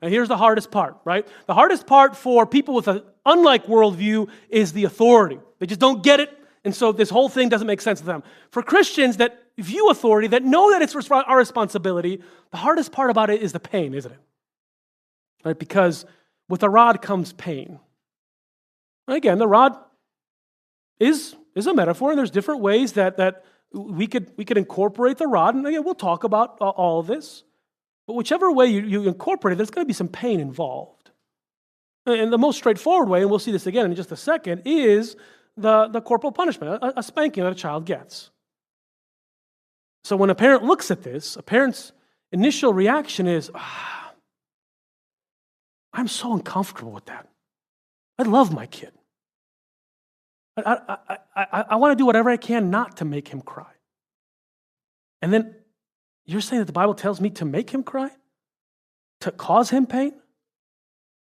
Now here's the hardest part, right? The hardest part for people with an unlike worldview is the authority. They just don't get it, and so this whole thing doesn't make sense to them. For Christians that view authority, that know that it's our responsibility, the hardest part about it is the pain, isn't it? Right? Because with a rod comes pain. Again, the rod is a metaphor, and there's different ways that we could incorporate the rod, and again, we'll talk about all of this. But whichever way you incorporate it, there's going to be some pain involved. And the most straightforward way, and we'll see this again in just a second, is the corporal punishment, a spanking that a child gets. So when a parent looks at this, a parent's initial reaction is, I'm so uncomfortable with that. I love my kid. I want to do whatever I can not to make him cry. And then you're saying that the Bible tells me to make him cry? To cause him pain?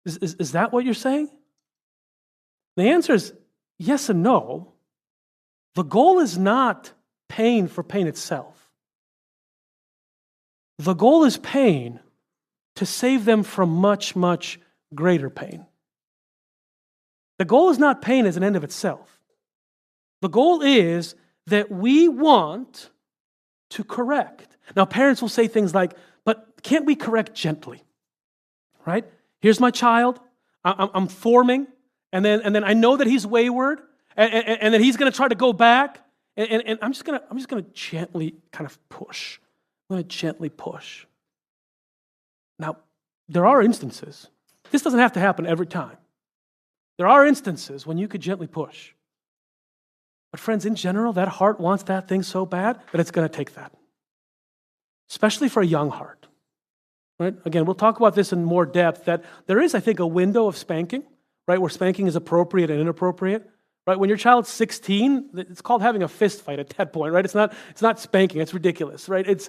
Is that what you're saying? The answer is yes and no. The goal is not pain for pain itself. The goal is pain to save them from much, much greater pain. The goal is not pain as an end of itself. The goal is that we want to correct. Now, parents will say things like, but can't we correct gently? Right? Here's my child. I'm forming, and then I know that he's wayward, and then he's going to try to go back, and I'm just going to gently kind of push. I'm going to gently push. Now, there are instances. This doesn't have to happen every time. There are instances when you could gently push. But friends, in general, that heart wants that thing so bad that it's going to take that. Especially for a young heart. Right? Again, we'll talk about this in more depth, that there is, I think, a window of spanking, right, where spanking is appropriate and inappropriate. Right? When your child's 16, it's called having a fist fight at that point, right? It's not spanking, it's ridiculous, right?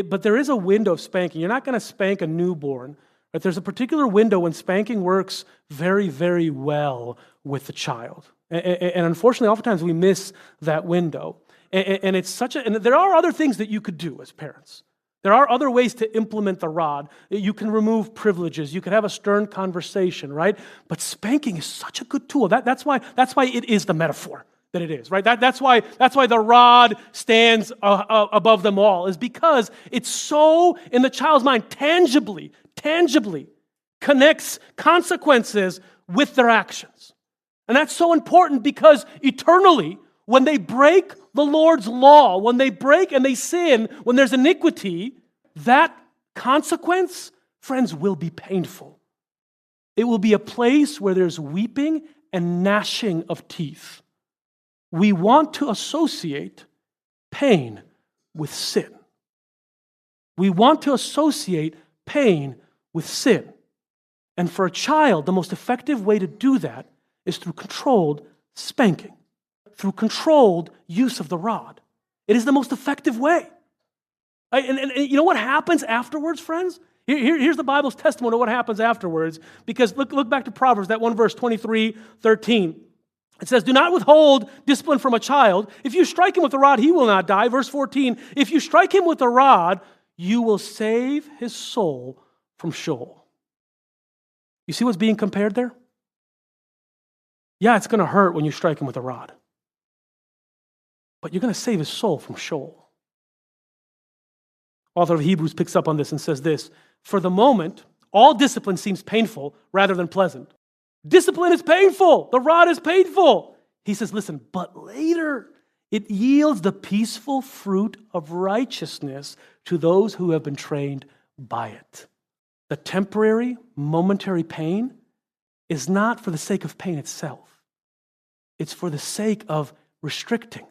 But there is a window of spanking. You're not going to spank a newborn. Right? There's a particular window when spanking works very, very well with the child. And unfortunately, oftentimes we miss that window. And there are other things that you could do as parents. There are other ways to implement the rod. You can remove privileges. You can have a stern conversation, right? But spanking is such a good tool. That's why it is the metaphor that it is, right? That's why the rod stands above them all, is because it's so, in the child's mind, tangibly connects consequences with their actions. And that's so important because eternally, when they break the Lord's law, when they break and they sin, when there's iniquity, that consequence, friends, will be painful. It will be a place where there's weeping and gnashing of teeth. We want to associate pain with sin. We want to associate pain with sin. And for a child, the most effective way to do that is through controlled spanking, through controlled use of the rod. It is the most effective way. And you know what happens afterwards, friends? Here's the Bible's testimony of what happens afterwards. Because look back to Proverbs, that one verse, 23:13. It says, do not withhold discipline from a child. If you strike him with a rod, he will not die. Verse 14, if you strike him with a rod, you will save his soul from Sheol. You see what's being compared there? Yeah, it's going to hurt when you strike him with a rod. But you're going to save his soul from Sheol. Author of Hebrews picks up on this and says this, for the moment, all discipline seems painful rather than pleasant. Discipline is painful. The rod is painful. He says, listen, but later it yields the peaceful fruit of righteousness to those who have been trained by it. The temporary, momentary pain is not for the sake of pain itself. It's for the sake of restricting.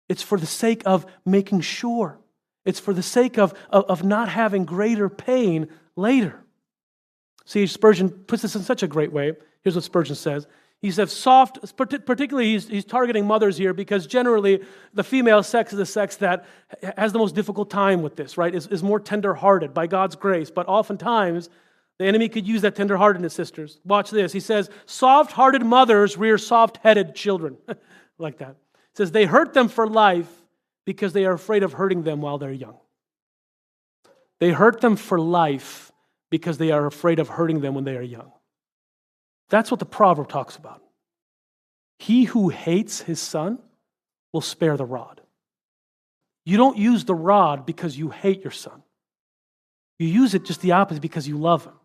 It's for the sake of making sure. It's for the sake of not having greater pain later. See, Spurgeon puts this in such a great way. Here's what Spurgeon says. He says soft, particularly he's targeting mothers here because generally the female sex is the sex that has the most difficult time with this, right? Is more tender-hearted by God's grace. But oftentimes, the enemy could use that tender-heartedness, sisters. Watch this. He says, soft-hearted mothers rear soft-headed children. Like that. He says, they hurt them for life because they are afraid of hurting them while they're young. They hurt them for life because they are afraid of hurting them when they are young. That's what the proverb talks about. He who hates his son will spare the rod. You don't use the rod because you hate your son. You use it just the opposite, because you love him.